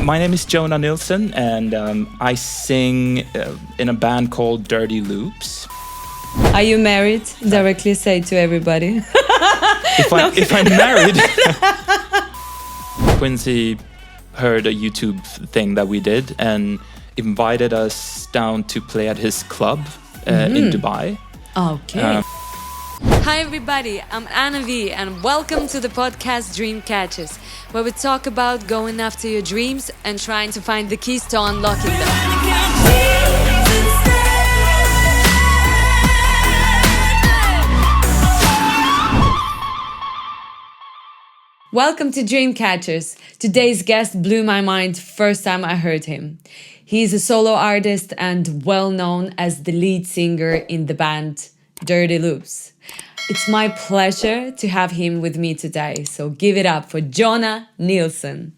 My name is Jonah Nilsson, and I sing in a band called Dirty Loops. Are you married? Directly say to everybody. If I'm married, Quincy heard a YouTube thing that we did and invited us down to play at his club in Dubai. Okay. Hi everybody, I'm Anna Vee and welcome to the podcast Dream Catchers, where we talk about going after your dreams and trying to find the keys to unlocking them. Welcome to Dream Catchers. Today's guest blew my mind first time I heard him. He's a solo artist and well known as the lead singer in the band Dirty Loops. It's my pleasure to have him with me today, so give it up for Jonah Nilsson.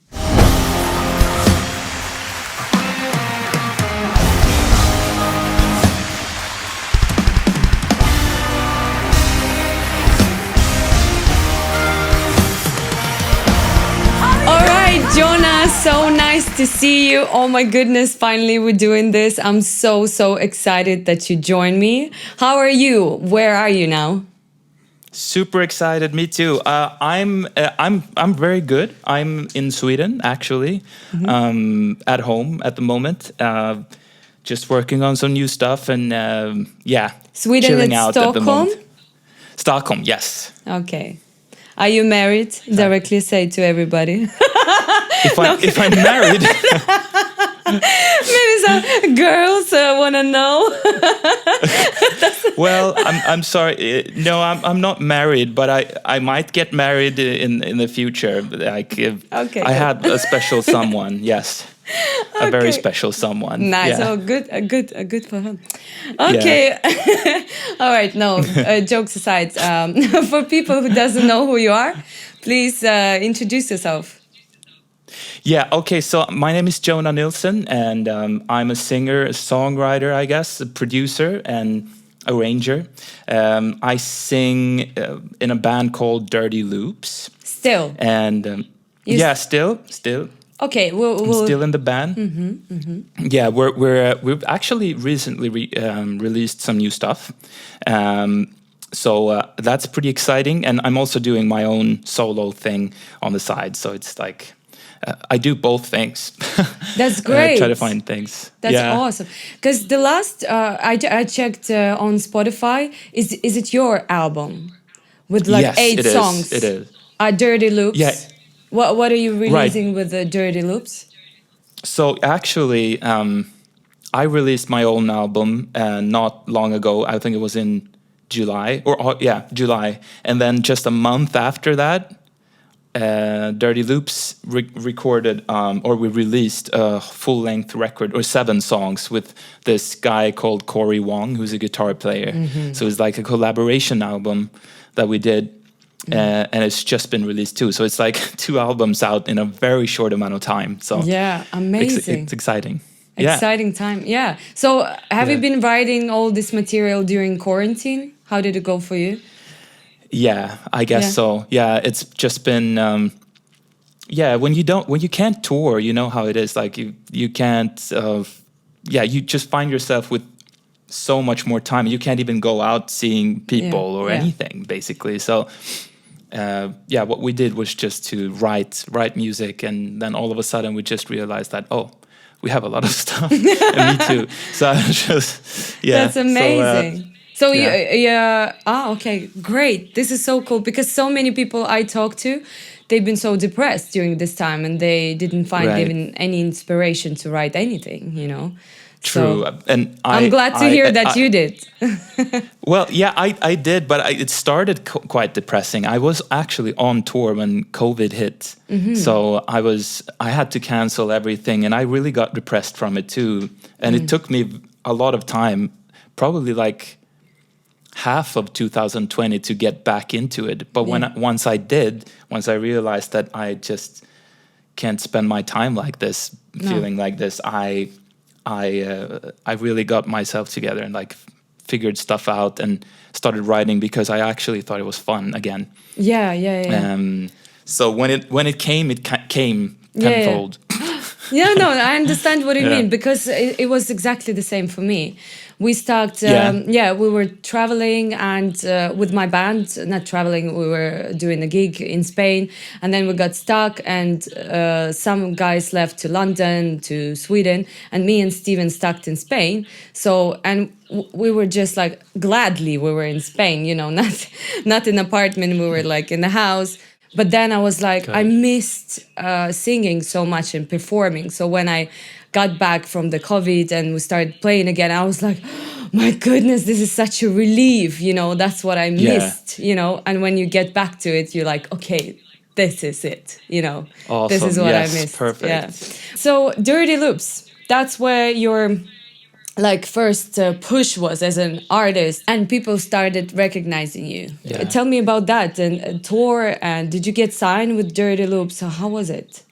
Jonah, so nice to see you. Oh my goodness, finally we're doing this. I'm so excited that you joined me. How are you? Where are you now? Super excited, me too. I'm very good. I'm in Sweden, actually, at home at the moment. Just working on some new stuff and Sweden, chilling it's out Stockholm? at the moment. Stockholm, yes. Okay. Are you married? Directly say to everybody. If I'm married. Maybe some girls want to know. Well, I'm sorry. No, I'm not married, but I might get married in the future. Okay. I had a special someone. Yes. Okay. A very special someone. Nice. Yeah. Oh, good for him. Okay. Yeah. All right. No, jokes aside. For people who doesn't know who you are, please introduce yourself. Yeah. Okay. So my name is Jonah Nilsson, and I'm a singer, a songwriter, I guess, a producer, and arranger. I sing in a band called Dirty Loops. Still. And still. Okay, I'm still in the band. Yeah, we've actually recently released some new stuff, so that's pretty exciting. And I'm also doing my own solo thing on the side. So it's like I do both things. That's great. I try to find things. That's awesome. Because the last I checked on Spotify. Is it your album with like yes, 8 songs? It is. Dirty Loops. Yeah. What are you releasing with the Dirty Loops? So actually, I released my own album not long ago. I think it was in July, July. And then just a month after that, Dirty Loops recorded, or we released a full-length record, or 7 songs with this guy called Corey Wong, who's a guitar player. So it's like a collaboration album that we did. And it's just been released too. So it's like 2 albums out in a very short amount of time. So yeah, amazing. It's exciting. Exciting time, yeah. So have you been writing all this material during quarantine? How did it go for you? Yeah, I guess so. Yeah, it's just been when you can't tour, you know how it is. Like you can't you just find yourself with so much more time. You can't even go out seeing people or anything, basically. So what we did was just to write music, and then all of a sudden we just realized that we have a lot of stuff. And me too. So I just that's amazing. So okay, great. This is so cool, because so many people I talk to, they've been so depressed during this time, and they didn't find even any inspiration to write anything, you know. True, so, and I'm glad to hear that you did. Well, yeah, I did, but it started quite depressing. I was actually on tour when COVID hit, so I had to cancel everything, and I really got depressed from it too. And it took me a lot of time, probably like half of 2020, to get back into it. But once I realized that I just can't spend my time like this, feeling like this, I really got myself together and like figured stuff out and started writing, because I actually thought it was fun again. Yeah. So when it came tenfold. Yeah, no, I understand what you Yeah. mean, because it was exactly the same for me. We started, we were traveling and with my band, not traveling, we were doing a gig in Spain, and then we got stuck, and some guys left to London, to Sweden, and me and Steven stuck in Spain. So, and we were just like, gladly we were in Spain, you know, not in an apartment, we were like in the house. But then I was like, I missed singing so much and performing. So when I got back from the COVID and we started playing again, I was like, my goodness, this is such a relief. You know, that's what I missed, you know. And when you get back to it, you're like, okay, this is it, you know. Awesome. This is what I missed. Perfect. Yeah. So Dirty Loops, that's where your like first push was as an artist, and people started recognizing you. Yeah. Tell me about that, and tour, and did you get signed with Dirty Loops? So how was it?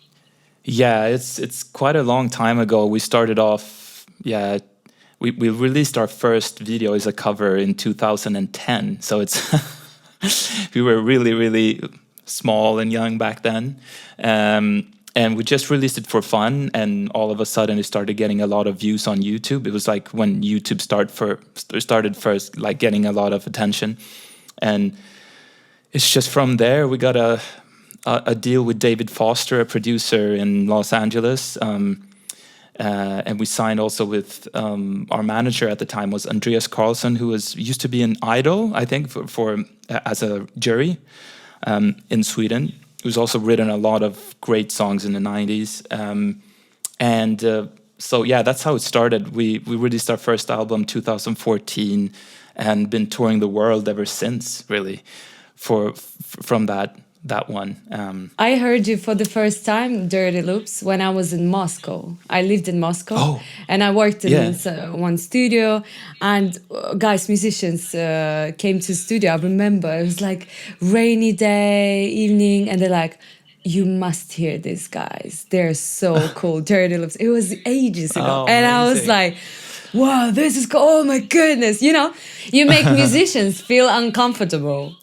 Yeah, it's quite a long time ago. We started off, we released our first video as a cover in 2010. So it's we were really, really small and young back then. And we just released it for fun, and all of a sudden it started getting a lot of views on YouTube. It was like when YouTube started first, like getting a lot of attention. And it's just from there we got a deal with David Foster, a producer in Los Angeles. And we signed also with our manager at the time was Andreas Karlsson, who used to be an Idol, I think, for as a jury in Sweden. Who's also written a lot of great songs in the 90s. So yeah, that's how it started. We released our first album 2014 and been touring the world ever since, really, from that one. I heard you for the first time, Dirty Loops, when I was in Moscow. I lived in Moscow, and I worked in one studio, and guys, musicians came to the studio. I remember it was like rainy day, evening, and they're like, you must hear these guys. They're so cool, Dirty Loops. It was ages ago. And I was like, wow, this is cool. Oh my goodness. You know, you make musicians feel uncomfortable.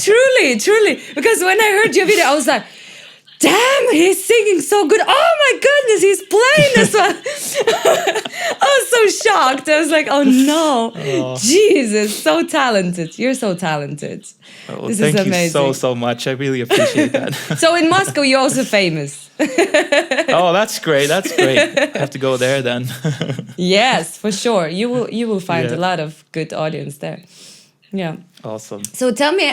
Truly. Because when I heard your video, I was like, damn, he's singing so good. Oh my goodness, he's playing this one. I was so shocked. I was like, oh no, Jesus, so talented. You're so talented. Well, this thank is amazing. you so much. I really appreciate that. So in Moscow, you're also famous. Oh, that's great. I have to go there then. Yes, for sure. You will find a lot of good audience there. Yeah. Awesome. So tell me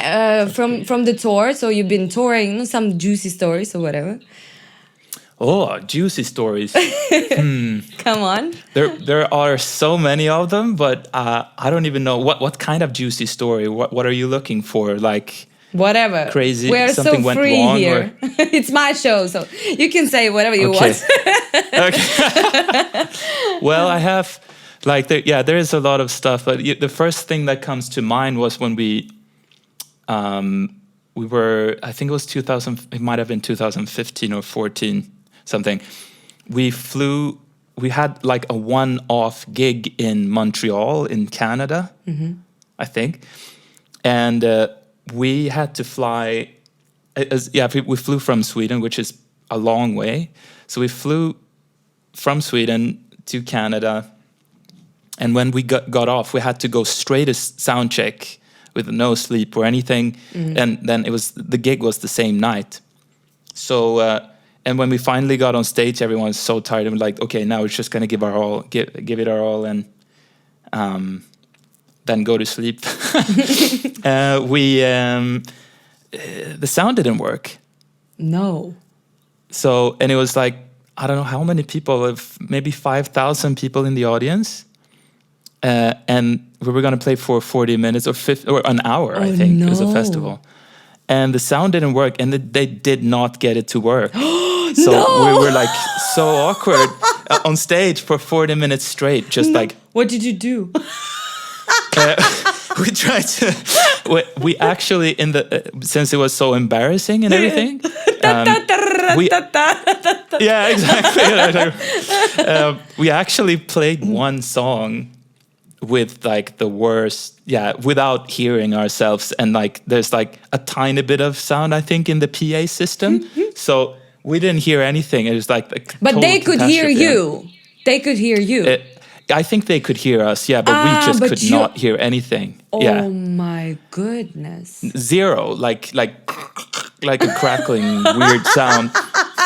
from the tour. So you've been touring, some juicy stories or whatever. Oh, juicy stories. Come on. There are so many of them, but I don't even know what kind of juicy story. What are you looking for? Like whatever. Crazy. We're something so went free wrong, here. It's my show, so you can say whatever you want. Okay. Well, I have. Like, there is a lot of stuff, but the first thing that comes to mind was when we were, I think it was 2000, it might have been 2015 or 14, something. We had like a one-off gig in Montreal in Canada, I think. And we had to fly, we flew from Sweden, which is a long way. So we flew from Sweden to Canada. And when we got off, we had to go straight to sound check with no sleep or anything. And then the gig was the same night. So, and when we finally got on stage, everyone was so tired and we're like, okay, now we're just gonna give it our all, and then go to sleep. The sound didn't work. No. So, and it was like, I don't know how many people, maybe 5,000 people in the audience. And we were going to play for 40 minutes or an hour, I think. No. It was a festival. And the sound didn't work, and they did not get it to work. So we were like so awkward on stage for 40 minutes straight, just like... What did you do? We tried to... We actually, since it was so embarrassing and everything... Yeah, exactly. We actually played one song with like the worst, without hearing ourselves, and like there's like a tiny bit of sound, I think, in the PA system. So we didn't hear anything. It was like but they could hear catastrophe. you. They could hear you. I think they could hear us, yeah, but we just could not hear anything. Oh my goodness! Zero, like a crackling weird sound.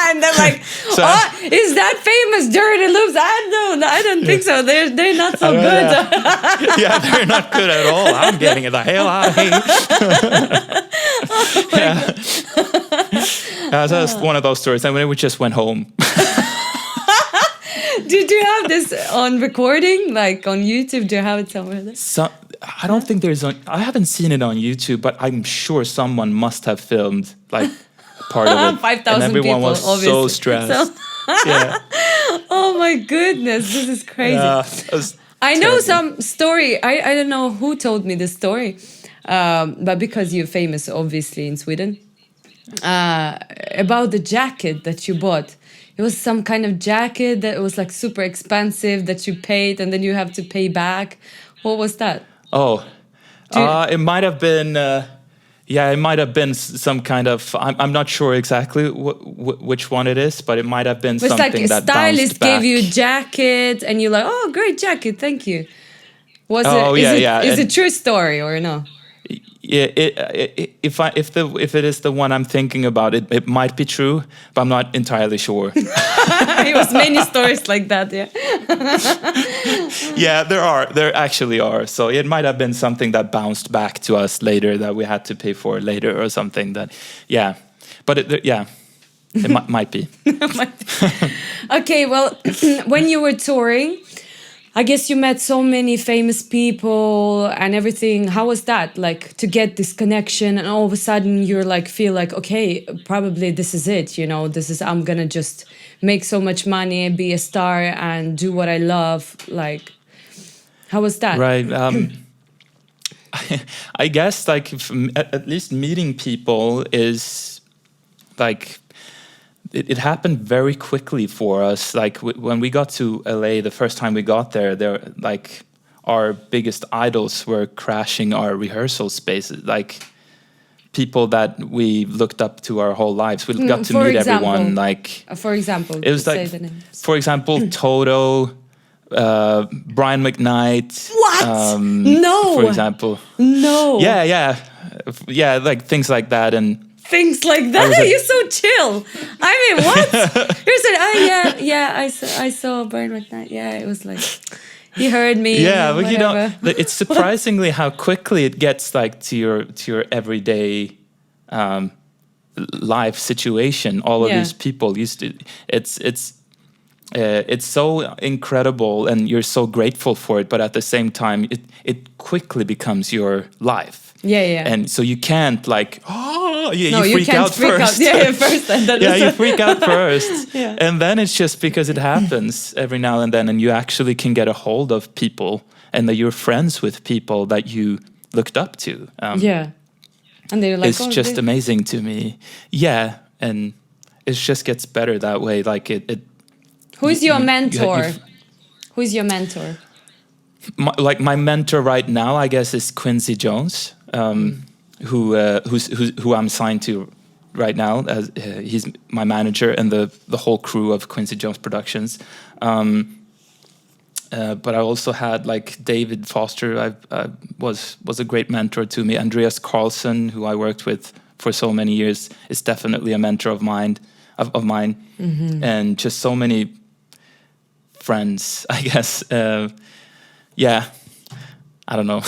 And they're like, is that famous Dirty Loops? I don't think so. They're not so good. Yeah, they're not good at all. I'm getting the hell out of here. So that's one of those stories. And we just went home. Did you have this on recording, like on YouTube? Do you have it somewhere there? I don't think I haven't seen it on YouTube, but I'm sure someone must have filmed like part of it. 5,000 and everyone people, was obviously. so stressed. Yeah. Oh my goodness, this is crazy. I know some story. I don't know who told me this story, but because you're famous, obviously, in Sweden, about the jacket that you bought. It was some kind of jacket that was like super expensive that you paid and then you have to pay back. What was that? Oh, it might have been, it might have been some kind of, I'm not sure exactly which one it is, but it might have been something like that stylist bounced back. gave you a jacket and you're like, oh, great jacket, thank you. Is it a true story or no? Yeah, if it is the one I'm thinking about, it might be true, but I'm not entirely sure. It was many stories like that, yeah. Yeah, there actually are. So it might have been something that bounced back to us later that we had to pay for later or something that, yeah. But it might be. Okay, well, when you were touring, I guess you met so many famous people and everything. How was that? Like to get this connection and all of a sudden you're like, feel like, okay, probably this is it. You know, I'm going to just make so much money, be a star and do what I love. Like, how was that? Right. I guess like at least meeting people is like, it happened very quickly for us. Like when we got to LA, the first time we got there, like our biggest idols were crashing our rehearsal spaces. Like people that we looked up to our whole lives. We got to meet everyone. Like for example, it was like, for example, Toto, Brian McKnight. What? No. For example. No. Yeah, like things like that and. Things like that. You're so chill. I mean, what? You said, I saw Brian McKnight. Yeah, it was like he heard me. Yeah, but you know, it's surprisingly how quickly it gets like to your everyday life situation. All of these people used to. It's so incredible, and you're so grateful for it. But at the same time, it quickly becomes your life. Yeah. And so you can't like, you freak can't out first. Yeah, first. And then you freak out first. Yeah. And then it's just because it happens every now and then, and you actually can get a hold of people, and that you're friends with people that you looked up to. And they're like, it's just amazing to me. Yeah, and it just gets better that way. Like it. Who's your mentor? Who's your mentor? My mentor right now, I guess, is Quincy Jones, who I'm signed to right now. As he's my manager and the whole crew of Quincy Jones Productions. But I also had like David Foster. I was a great mentor to me. Andreas Carlson, who I worked with for so many years, is definitely a mentor of mine. And just so many friends, I guess. I don't know.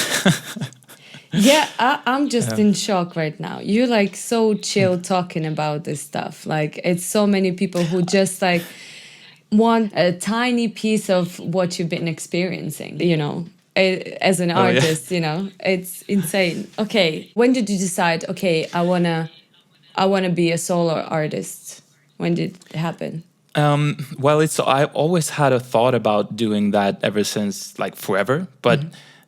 I'm just in shock right now. You're like so chill talking about this stuff. Like it's so many people who just like want a tiny piece of what you've been experiencing, you know, as an artist, you know, it's insane. Okay. When did you decide, okay, I wanna be a solo artist? When did it happen? Well, I always had a thought about doing that ever since, like, forever. But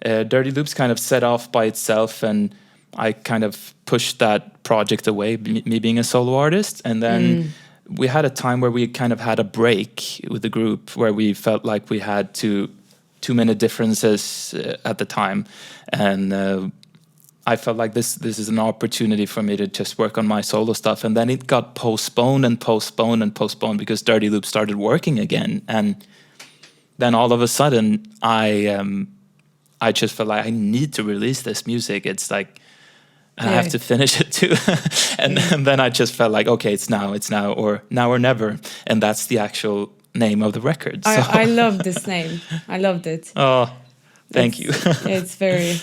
Dirty Loops kind of set off by itself, and I kind of pushed that project away, me being a solo artist. And then we had a time where we kind of had a break with the group, where we felt like we had too many differences at the time. And I felt like this is an opportunity for me to just work on my solo stuff, and then it got postponed and postponed and postponed because Dirty Loop started working again, and then all of a sudden I just felt like I need to release this music. It's like I have to finish it too. and then I just felt like, okay, it's now or never. And that's the actual name of the record. So. I love this name. I loved it. Oh, thank you. It's very,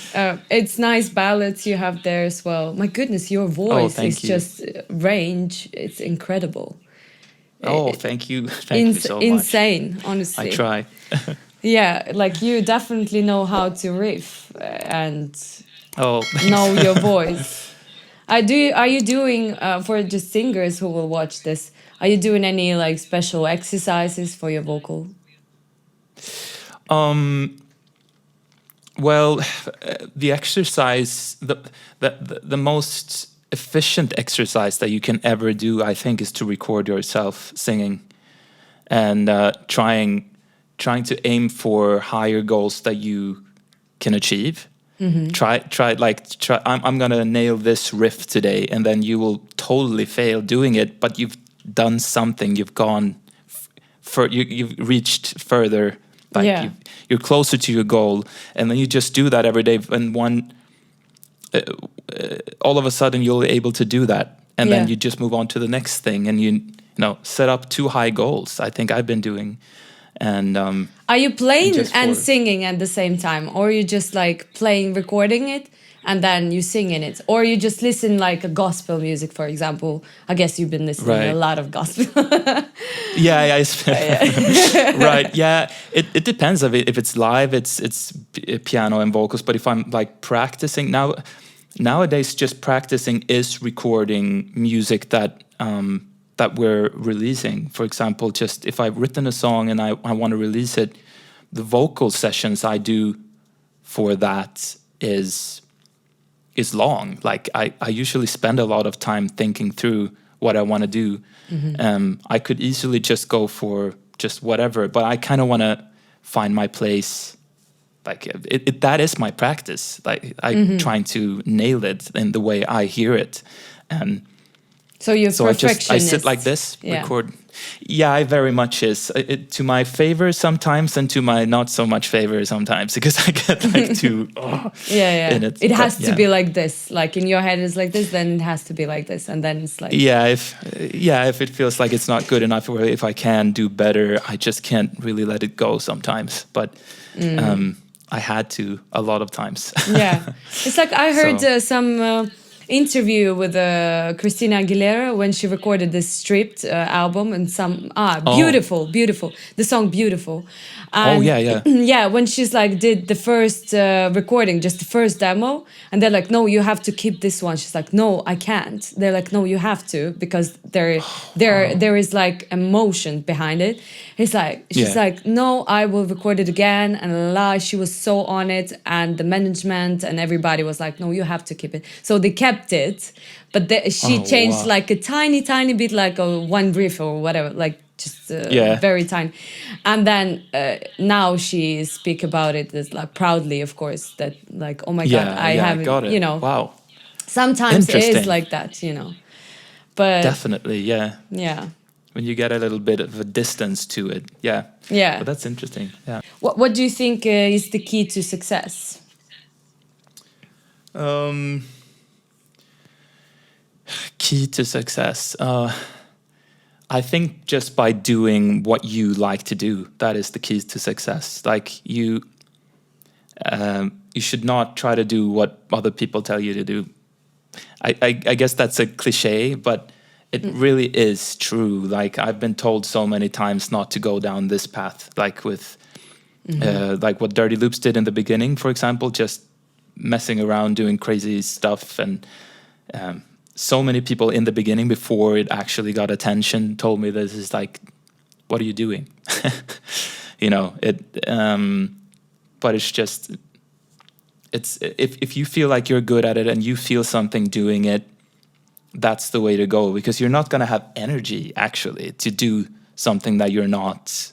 it's nice ballads you have there as well. My goodness, your voice is just range. It's incredible. Oh, thank you. Thank you so much. Insane, honestly. I try. Yeah, like you definitely know how to riff and know your voice. Are you doing, for the singers who will watch this, are you doing any like special exercises for your vocal? Well, the exercise, the most efficient exercise that you can ever do, I think, is to record yourself singing, and trying to aim for higher goals that you can achieve. Mm-hmm. Try. I'm gonna nail this riff today, and then you will totally fail doing it, but you've done something. You've gone, you've reached further. Like you're closer to your goal, and then you just do that every day. And all of a sudden you're able to do that, and then you just move on to the next thing, and you set up too high goals. I think I've been doing. And are you playing and singing at the same time, or you just like playing, recording it, and then you sing in it, or you just listen like a gospel music, for example? I guess you've been listening to a lot of gospel. Right. Yeah. It depends if it's live. It's piano and vocals. But if I'm like practicing nowadays, just practicing is recording music that we're releasing. For example, just if I've written a song and I want to release it, the vocal sessions I do for that is long. Like I usually spend a lot of time thinking through what I want to do. Mm-hmm. I could easily just go for just whatever, but I kind of want to find my place. Like that is my practice. Like I'm trying to nail it in the way I hear it, and so you're perfectionist. I sit like this, record. Yeah, I very much is. To my favor sometimes, and to my not so much favor sometimes, because I get like too in it. It has to be like this. Like in your head it's like this, then it has to be like this, and then it's like if it feels like it's not good enough, or if I can do better, I just can't really let it go sometimes. But I had to a lot of times. It's like I heard some interview with Christina Aguilera when she recorded this Stripped album, and beautiful, the song Beautiful. And when she's like did the first recording, just the first demo, and they're like, no, you have to keep this one. She's like, no, I can't. They're like, no, you have to, because there is like emotion behind it. She's like, no, I will record it again, and she was so on it, and the management and everybody was like, no, you have to keep it. So they kept it, but she changed like a tiny bit, like a one riff or whatever, like just very tiny. And then now she speak about it as like proudly, of course, that like, oh my god, I haven't, wow. Sometimes it is like that, but definitely, when you get a little bit of a distance to it, but that's interesting. What do you think is the key to success? Key to success, I think just by doing what you like to do, that is the key to success. Like you should not try to do what other people tell you to do. I guess that's a cliche, but it really is true. Like I've been told so many times not to go down this path, like with like what Dirty Loops did in the beginning, for example, just messing around, doing crazy stuff. And so many people in the beginning, before it actually got attention, told me this is like, what are you doing? But it's just, it's if you feel like you're good at it and you feel something doing it, that's the way to go, because you're not going to have energy actually to do something that you're not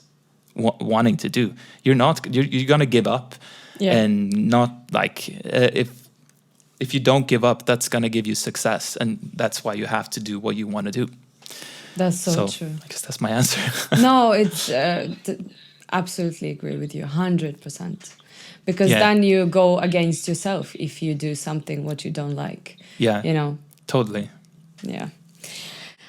wanting to do. You're going to give up, and not like if you don't give up, that's going to give you success. And that's why you have to do what you want to do. That's so true. I guess that's my answer. No, it's absolutely agree with you 100%. Because then you go against yourself if you do something what you don't like. Yeah. You know. Totally. Yeah.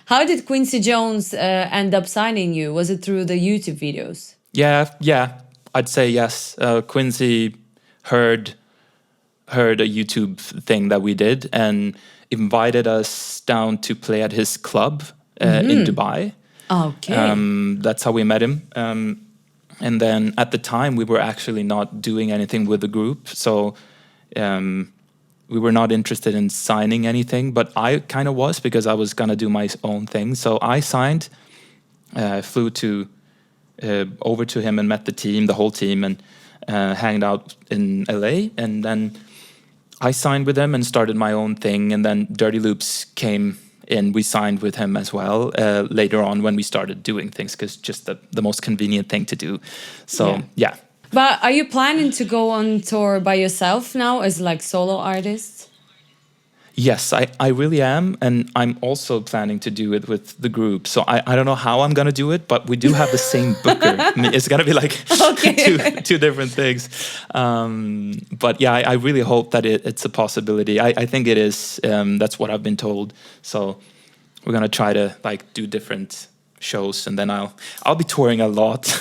How did Quincy Jones end up signing you? Was it through the YouTube videos? Yeah. I'd say yes. Quincy heard a YouTube thing that we did and invited us down to play at his club in Dubai. Okay. That's how we met him. And then at the time, we were actually not doing anything with the group. So we were not interested in signing anything. But I kind of was, because I was going to do my own thing. So I signed, flew over to him and met the whole team, and hanged out in LA. And then I signed with him and started my own thing. And then Dirty Loops came in. We signed with him as well later on when we started doing things, because just the most convenient thing to do. So, yeah. But are you planning to go on tour by yourself now as like solo artist? Yes, I really am. And I'm also planning to do it with the group. So I don't know how I'm going to do it, but we do have the same booker. I mean, it's going to be like two different things. But yeah, I really hope that it's a possibility. I think it is. That's what I've been told. So we're going to try to like do different shows, and then I'll be touring a lot.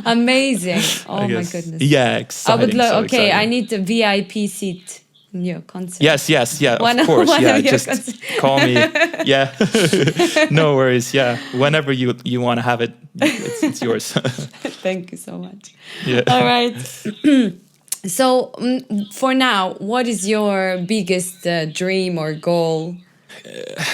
Amazing. Oh my goodness. Yeah, exciting. I would love, exciting. I need the VIP seat. Your concert. Yes, yeah, of course. Yeah, just call me. Yeah, no worries. Yeah, whenever you want to have it, it's yours. Thank you so much. Yeah. All right. So for now, what is your biggest dream or goal?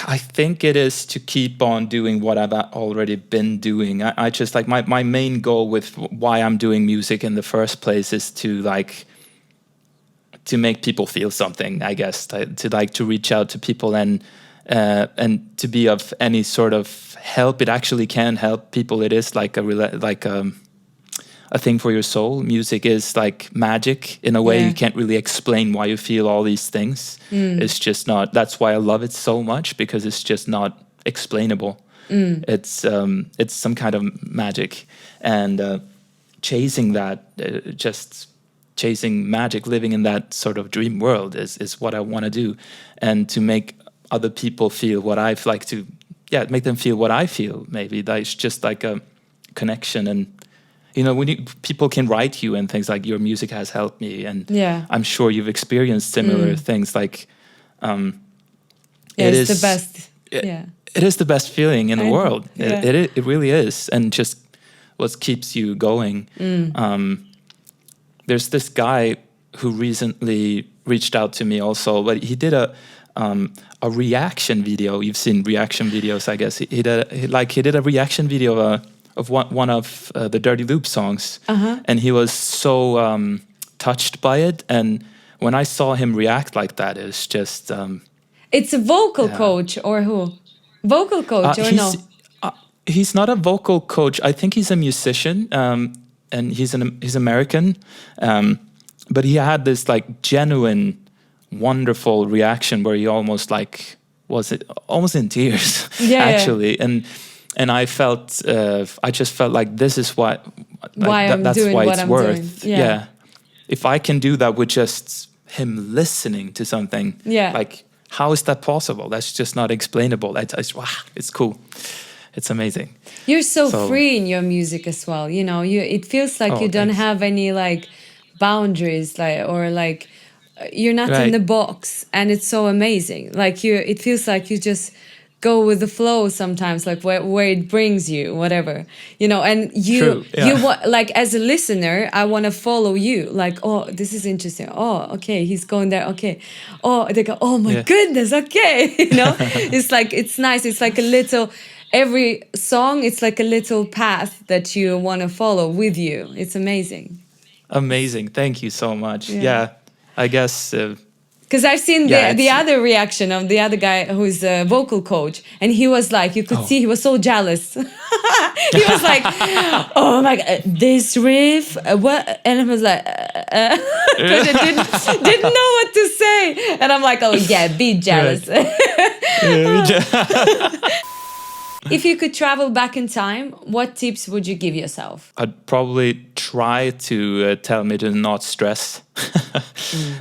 I think it is to keep on doing what I've already been doing. I just like my main goal with why I'm doing music in the first place is to make people feel something, I guess, to reach out to people and to be of any sort of help. It actually can help people. It is like a thing for your soul. Music is like magic in a way. You can't really explain why you feel all these things. It's just not. That's why I love it so much, because it's just not explainable. It's some kind of magic, and chasing that, chasing magic, living in that sort of dream world is what I want to do, and to make other people feel what I like to, make them feel what I feel. Maybe that's just like a connection. And when people can write you and things like, your music has helped me, and I'm sure you've experienced similar things. Like, it's the best. It is the best feeling in the world. It really is, and just what keeps you going. There's this guy who recently reached out to me also, but he did a reaction video. You've seen reaction videos, I guess. He did a reaction video of one of the Dirty Loop songs, and he was so touched by it. And when I saw him react like that, it's just it's a vocal coach, or who? Vocal coach or no? He's not a vocal coach. I think he's a musician. And he's American, but he had this like genuine, wonderful reaction where he almost like was almost in tears, actually. And I felt, I just felt like this is what, like, that's why it's worth. Yeah. If I can do that with just him listening to something, like, how is that possible? That's just not explainable. It's cool. It's amazing. You're so free in your music as well. It feels like you don't have any like boundaries, like you're not in the box, and it's so amazing. Like it feels like you just go with the flow sometimes, like where it brings you, whatever, and you like, as a listener, I want to follow you, like, oh, this is interesting, oh, okay, he's going there, okay, oh, they go, oh my goodness, okay. It's like, it's nice. It's like a little, every song, it's like a little path that you want to follow with you. It's amazing. Amazing. Thank you so much. I guess Because I've seen Yeah, the it's- other reaction of the other guy who's a vocal coach, and he was like, you could see he was so jealous. He was like, "Oh my god, this riff, what?" And I was like, because I didn't know what to say, and I'm like, "Oh yeah, be jealous." If you could travel back in time, what tips would you give yourself? I'd probably try to tell me to not stress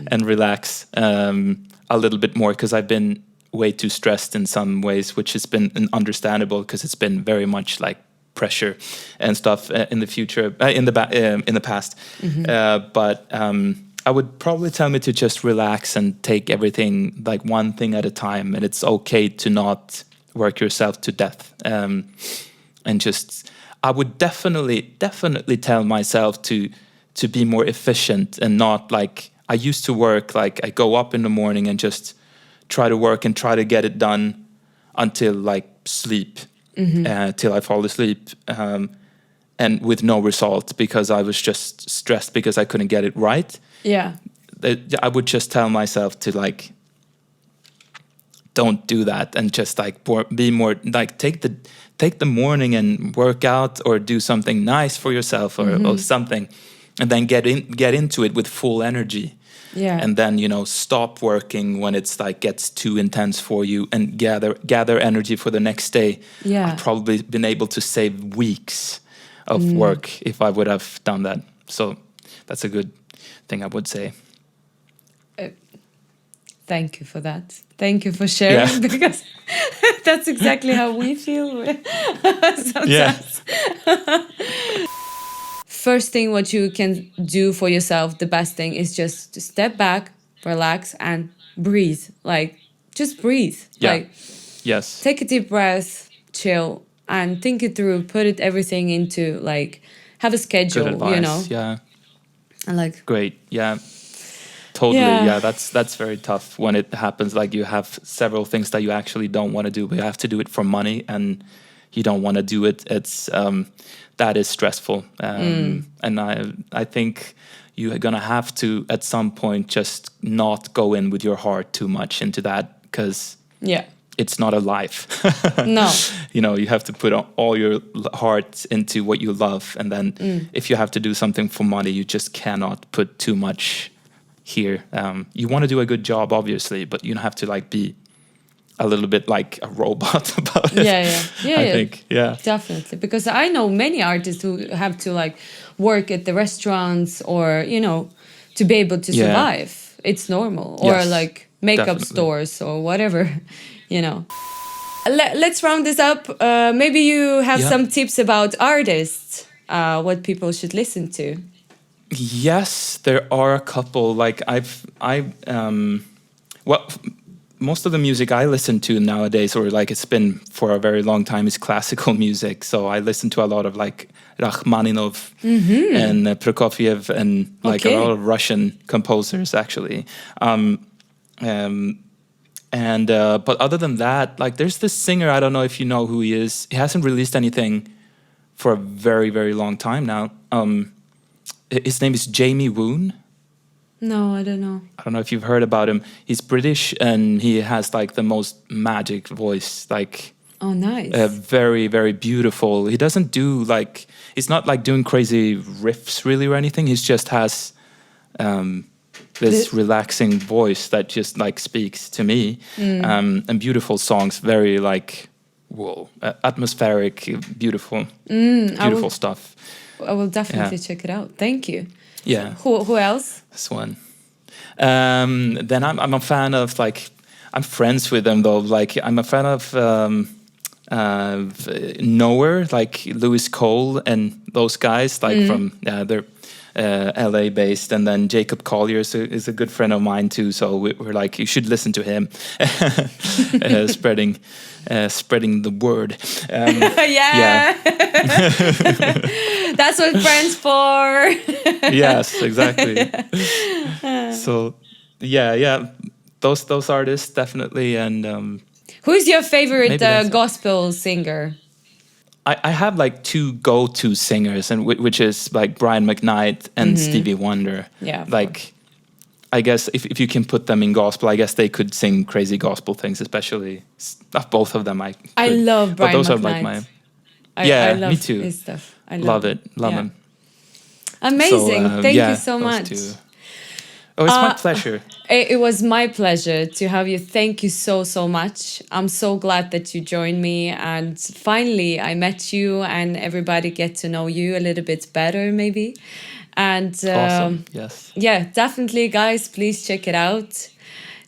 and relax a little bit more, because I've been way too stressed in some ways, which has been understandable because it's been very much like pressure and stuff in the future, in the past. But I would probably tell me to just relax and take everything like one thing at a time, and it's okay to not work yourself to death. And just, I would definitely tell myself to be more efficient and not like I used to work. Like I go up in the morning and just try to work and try to get it done until like sleep, till I fall asleep, and with no result because I was just stressed because I couldn't get it right. Yeah. I would just tell myself to like, don't do that, and just like be more like take the morning and work out or do something nice for yourself or something, and then get into it with full energy. Yeah. And then, stop working when it's like gets too intense for you and gather energy for the next day. Yeah. I've probably been able to save weeks of work if I would have done that. So that's a good thing I would say. Thank you for that. Thank you for sharing, because that's exactly how we feel sometimes. First thing what you can do for yourself, the best thing is just to step back, relax, and breathe. Like, just breathe. Yeah. Like, Yes. take a deep breath, chill, and think it through. Put it everything into, like, have a schedule, Good advice. you know? Yeah. And like, Great. Yeah. Totally. Yeah. Yeah. That's very tough when it happens. Like you have several things that you actually don't want to do, but you have to do it for money, and you don't want to do it. It's that is stressful. And I think you're gonna have to at some point just not go in with your heart too much into that, because yeah. it's not a life. No. You have to put all your heart into what you love, and then if you have to do something for money, you just cannot put too much here. You want to do a good job, obviously, but you have to like be a little bit like a robot about it. I think. Yeah. Definitely, because I know many artists who have to like work at the restaurants or to be able to survive. It's normal. Or Yes, like makeup definitely. stores or whatever. Let's round this up. Maybe you have some tips about artists, what people should listen to. Yes, there are a couple. Like most of the music I listen to nowadays, or like it's been for a very long time, is classical music. So I listen to a lot of like Rachmaninov and Prokofiev, and like a lot of Russian composers actually. But other than that, like there's this singer, I don't know if you know who he is. He hasn't released anything for a very, very long time now. His name is Jamie Woon. No, I don't know. I don't know if you've heard about him. He's British, and he has like the most magic voice. Like, oh, nice. Very, very beautiful. He doesn't do like, he's not like doing crazy riffs really or anything. He just has this relaxing voice that just like speaks to me. And beautiful songs, very like, atmospheric, beautiful stuff. I will definitely check it out. Thank you. Yeah. Who else? This one. Then I'm a fan of like, I'm friends with them though. Like I'm a fan of Nowhere, like Lewis Cole and those guys. Like from they're LA based, and then Jacob Collier is a good friend of mine too. So we're like, you should listen to him, spreading the word. Yeah. That's what friends for. Yes, exactly. So, those artists definitely. And who's your favorite that's- gospel singer? I have like two go-to singers, and which is like Brian McKnight and Stevie Wonder. Yeah, of like I guess if you can put them in gospel, I guess they could sing crazy gospel things, especially both of them. I love Brian but those McKnight. are like my I love me too. his stuff. I love it. Love yeah. him. Amazing. So, Thank you so those much. two. Oh, it's my pleasure. It was my pleasure to have you. Thank you so much. I'm so glad that you joined me, and finally I met you and everybody get to know you a little bit better maybe. And Awesome. Yes. yeah, definitely guys, please check it out.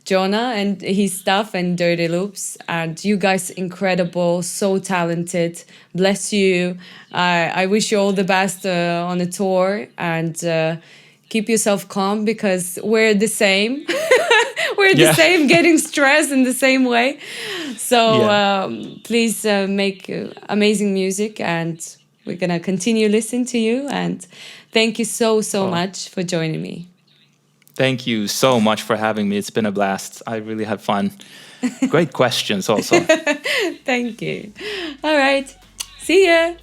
Jonah and his stuff and Dirty Loops, and you guys incredible, so talented. Bless you. I wish you all the best on the tour, and keep yourself calm because we're the same. We're the same, getting stressed in the same way. So please make amazing music, and we're gonna continue listening to you. And thank you so much for joining me. Thank you so much for having me. It's been a blast. I really had fun. Great questions also. Thank you. All right. See ya.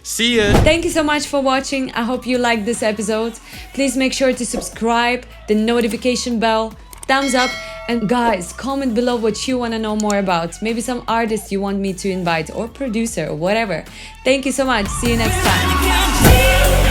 See ya. Thank you so much for watching. I hope you liked this episode. Please make sure to subscribe, the notification bell, thumbs up, and guys, comment below what you want to know more about. Maybe some artist you want me to invite, or producer, or whatever. Thank you so much. See you next time.